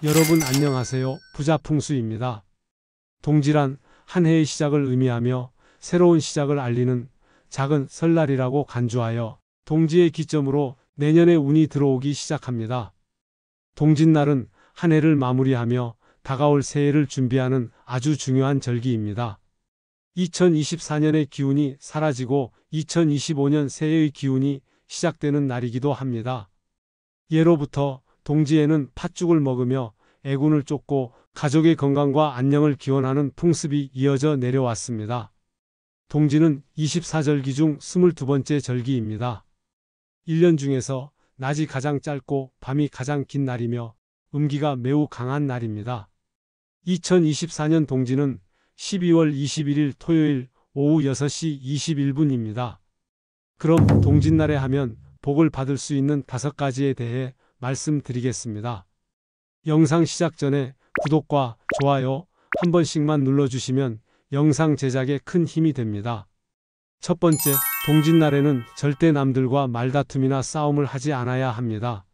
여러분 안녕하세요. 부자풍수입니다. 동지란 한 해의 시작을 의미하며 새로운 시작을 알리는 작은 설날이라고 간주하여 동지의 기점으로 내년의 운이 들어오기 시작합니다. 동짓날은 한 해를 마무리하며 다가올 새해를 준비하는 아주 중요한 절기입니다. 2024년의 기운이 사라지고 2025년 새해의 기운이 시작되는 날이기도 합니다. 예로부터 동지에는 팥죽을 먹으며 애군을 쫓고 가족의 건강과 안녕을 기원하는 풍습이 이어져 내려왔습니다. 동지는 24절기 중 22번째 절기입니다. 1년 중에서 낮이 가장 짧고 밤이 가장 긴 날이며 음기가 매우 강한 날입니다. 2024년 동지는 12월 21일 토요일 오후 6시 21분입니다. 그럼 동짓날에 하면 복을 받을 수 있는 5가지에 대해 말씀드리겠습니다. 영상 시작 전에 구독과 좋아요 한 번씩만 눌러주시면 영상 제작에 큰 힘이 됩니다. 첫 번째, 동짓날에는 절대 남들과 말다툼이나 싸움을 하지 않아야 합니다.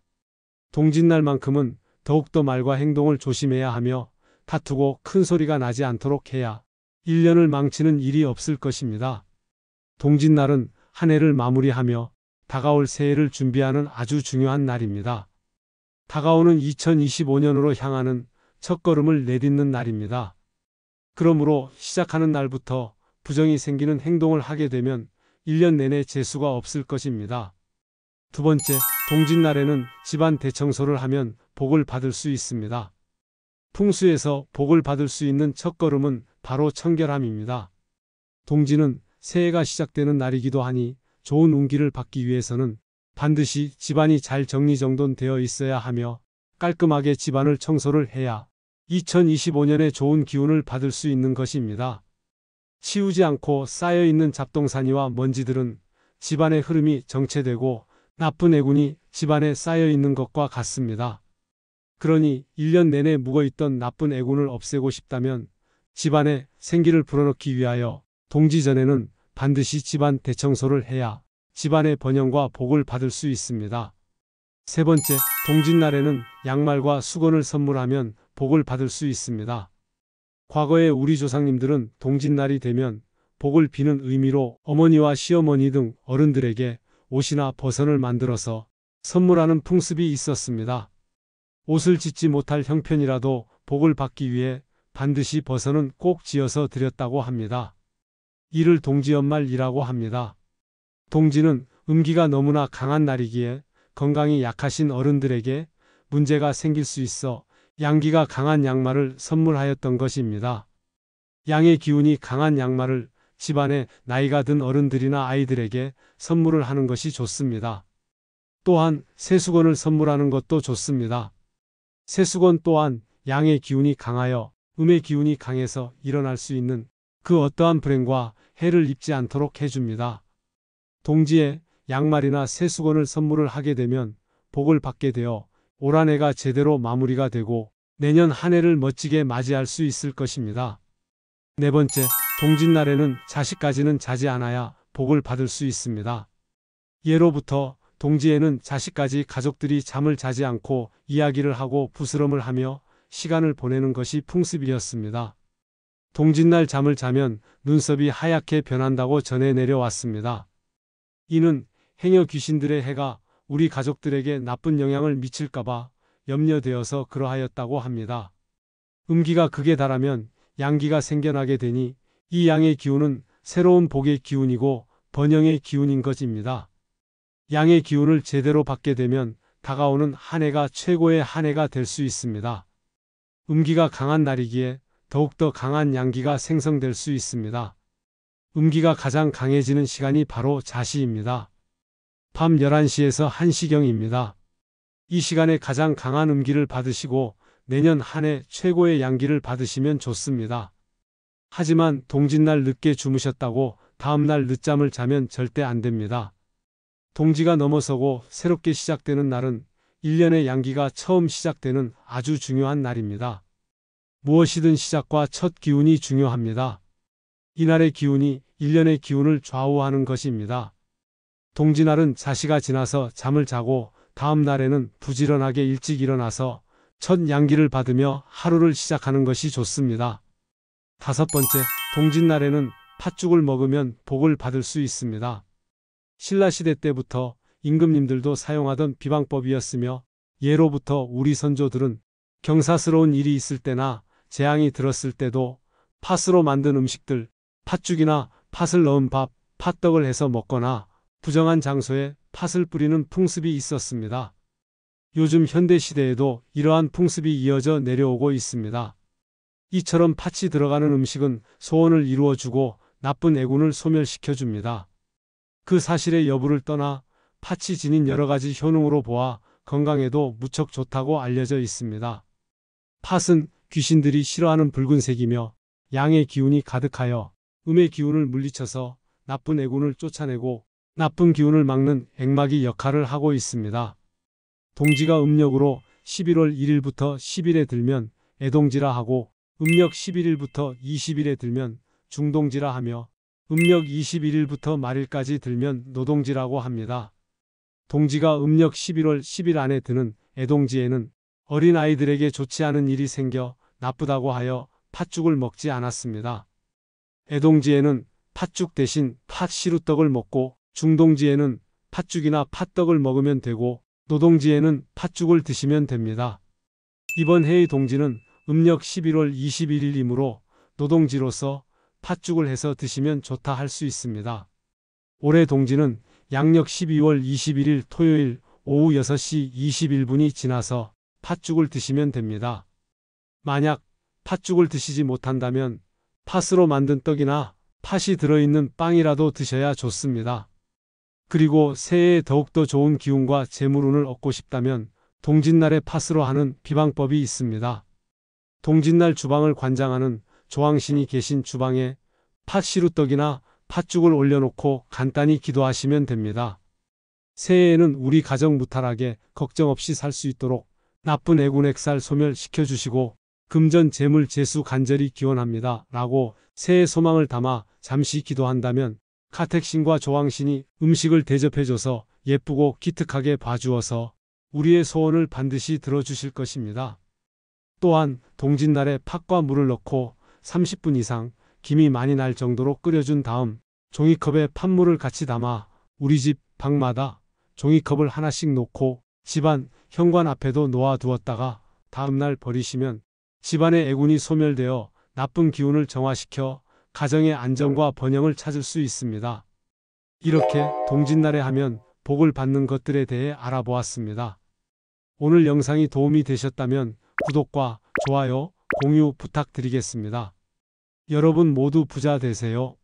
동짓날만큼은 더욱더 말과 행동을 조심해야 하며 다투고 큰 소리가 나지 않도록 해야 1년을 망치는 일이 없을 것입니다. 동짓날은 한 해를 마무리하며 다가올 새해를 준비하는 아주 중요한 날입니다. 다가오는 2025년으로 향하는 첫걸음을 내딛는 날입니다. 그러므로 시작하는 날부터 부정이 생기는 행동을 하게 되면 1년 내내 재수가 없을 것입니다. 두 번째, 동짓날에는 집안 대청소를 하면 복을 받을 수 있습니다. 풍수에서 복을 받을 수 있는 첫걸음은 바로 청결함입니다. 동지는 새해가 시작되는 날이기도 하니 좋은 운기를 받기 위해서는 반드시 집안이 잘 정리정돈되어 있어야 하며 깔끔하게 집안을 청소를 해야 2025년에 좋은 기운을 받을 수 있는 것입니다. 치우지 않고 쌓여있는 잡동사니와 먼지들은 집안의 흐름이 정체되고 나쁜 애군이 집안에 쌓여있는 것과 같습니다. 그러니 1년 내내 묵어있던 나쁜 애군을 없애고 싶다면 집안에 생기를 불어넣기 위하여 동지 전에는 반드시 집안 대청소를 해야 집안의 번영과 복을 받을 수 있습니다. 세 번째, 동짓날에는 양말과 수건을 선물하면 복을 받을 수 있습니다. 과거에 우리 조상님들은 동짓날이 되면 복을 비는 의미로 어머니와 시어머니 등 어른들에게 옷이나 버선을 만들어서 선물하는 풍습이 있었습니다. 옷을 짓지 못할 형편이라도 복을 받기 위해 반드시 버선은 꼭 지어서 드렸다고 합니다. 이를 동지연말이라고 합니다. 동지는 음기가 너무나 강한 날이기에 건강이 약하신 어른들에게 문제가 생길 수 있어 양기가 강한 양말을 선물하였던 것입니다. 양의 기운이 강한 양말을 집안에 나이가 든 어른들이나 아이들에게 선물을 하는 것이 좋습니다. 또한 새수건을 선물하는 것도 좋습니다. 새수건 또한 양의 기운이 강하여 음의 기운이 강해서 일어날 수 있는 그 어떠한 불행과 해를 입지 않도록 해줍니다. 동지에 양말이나 새수건을 선물을 하게 되면 복을 받게 되어 올 한 해가 제대로 마무리가 되고 내년 한 해를 멋지게 맞이할 수 있을 것입니다. 네 번째, 동짓날에는 자식까지는 자지 않아야 복을 받을 수 있습니다. 예로부터 동지에는 자식까지 가족들이 잠을 자지 않고 이야기를 하고 부스럼을 하며 시간을 보내는 것이 풍습이었습니다. 동짓날 잠을 자면 눈썹이 하얗게 변한다고 전해 내려왔습니다. 이는 행여 귀신들의 해가 우리 가족들에게 나쁜 영향을 미칠까봐 염려되어서 그러하였다고 합니다. 음기가 극에 달하면 양기가 생겨나게 되니 이 양의 기운은 새로운 복의 기운이고 번영의 기운인 것입니다. 양의 기운을 제대로 받게 되면 다가오는 한 해가 최고의 한 해가 될 수 있습니다. 음기가 강한 날이기에 더욱더 강한 양기가 생성될 수 있습니다. 음기가 가장 강해지는 시간이 바로 자시입니다. 밤 11시에서 1시경입니다. 이 시간에 가장 강한 음기를 받으시고 내년 한 해 최고의 양기를 받으시면 좋습니다. 하지만 동짓날 늦게 주무셨다고 다음날 늦잠을 자면 절대 안 됩니다. 동지가 넘어서고 새롭게 시작되는 날은 1년의 양기가 처음 시작되는 아주 중요한 날입니다. 무엇이든 시작과 첫 기운이 중요합니다. 이날의 기운이 1년의 기운을 좌우하는 것입니다. 동짓날은 자시가 지나서 잠을 자고 다음 날에는 부지런하게 일찍 일어나서 첫 양기를 받으며 하루를 시작하는 것이 좋습니다. 5번째, 동짓날에는 팥죽을 먹으면 복을 받을 수 있습니다. 신라시대 때부터 임금님들도 사용하던 비방법이었으며 예로부터 우리 선조들은 경사스러운 일이 있을 때나 재앙이 들었을 때도 팥으로 만든 음식들, 팥죽이나 팥을 넣은 밥, 팥떡을 해서 먹거나 부정한 장소에 팥을 뿌리는 풍습이 있었습니다. 요즘 현대시대에도 이러한 풍습이 이어져 내려오고 있습니다. 이처럼 팥이 들어가는 음식은 소원을 이루어주고 나쁜 애군을 소멸시켜줍니다. 그 사실의 여부를 떠나 팥이 지닌 여러 가지 효능으로 보아 건강에도 무척 좋다고 알려져 있습니다. 팥은 귀신들이 싫어하는 붉은색이며 양의 기운이 가득하여 음의 기운을 물리쳐서 나쁜 애군을 쫓아내고 나쁜 기운을 막는 액막이 역할을 하고 있습니다. 동지가 음력으로 11월 1일부터 10일에 들면 애동지라 하고 음력 11일부터 20일에 들면 중동지라 하며 음력 21일부터 말일까지 들면 노동지라고 합니다. 동지가 음력 11월 10일 안에 드는 애동지에는 어린 아이들에게 좋지 않은 일이 생겨 나쁘다고 하여 팥죽을 먹지 않았습니다. 애동지에는 팥죽 대신 팥시루떡을 먹고 중동지에는 팥죽이나 팥떡을 먹으면 되고 노동지에는 팥죽을 드시면 됩니다. 이번 해의 동지는 음력 11월 21일이므로 노동지로서 팥죽을 해서 드시면 좋다 할 수 있습니다. 올해 동지는 양력 12월 21일 토요일 오후 6시 21분이 지나서 팥죽을 드시면 됩니다. 만약 팥죽을 드시지 못한다면 팥으로 만든 떡이나 팥이 들어있는 빵이라도 드셔야 좋습니다. 그리고 새해에 더욱더 좋은 기운과 재물운을 얻고 싶다면 동짓날에 팥으로 하는 비방법이 있습니다. 동짓날 주방을 관장하는 조왕신이 계신 주방에 팥시루떡이나 팥죽을 올려놓고 간단히 기도하시면 됩니다. 새해에는 우리 가정 무탈하게 걱정 없이 살 수 있도록 나쁜 애군 액살 소멸시켜주시고 금전 재물 재수 간절히 기원합니다. 라고 새해 소망을 담아 잠시 기도한다면 카택신과 조왕신이 음식을 대접해줘서 예쁘고 기특하게 봐주어서 우리의 소원을 반드시 들어주실 것입니다. 또한 동짓날에 팥과 물을 넣고 30분 이상 김이 많이 날 정도로 끓여준 다음 종이컵에 팥물을 같이 담아 우리 집 방마다 종이컵을 하나씩 놓고 집안 현관 앞에도 놓아두었다가 다음날 버리시면 집안의 애군이 소멸되어 나쁜 기운을 정화시켜 가정의 안정과 번영을 찾을 수 있습니다. 이렇게 동짓날에 하면 복을 받는 것들에 대해 알아보았습니다. 오늘 영상이 도움이 되셨다면 구독과 좋아요, 공유 부탁드리겠습니다. 여러분 모두 부자 되세요.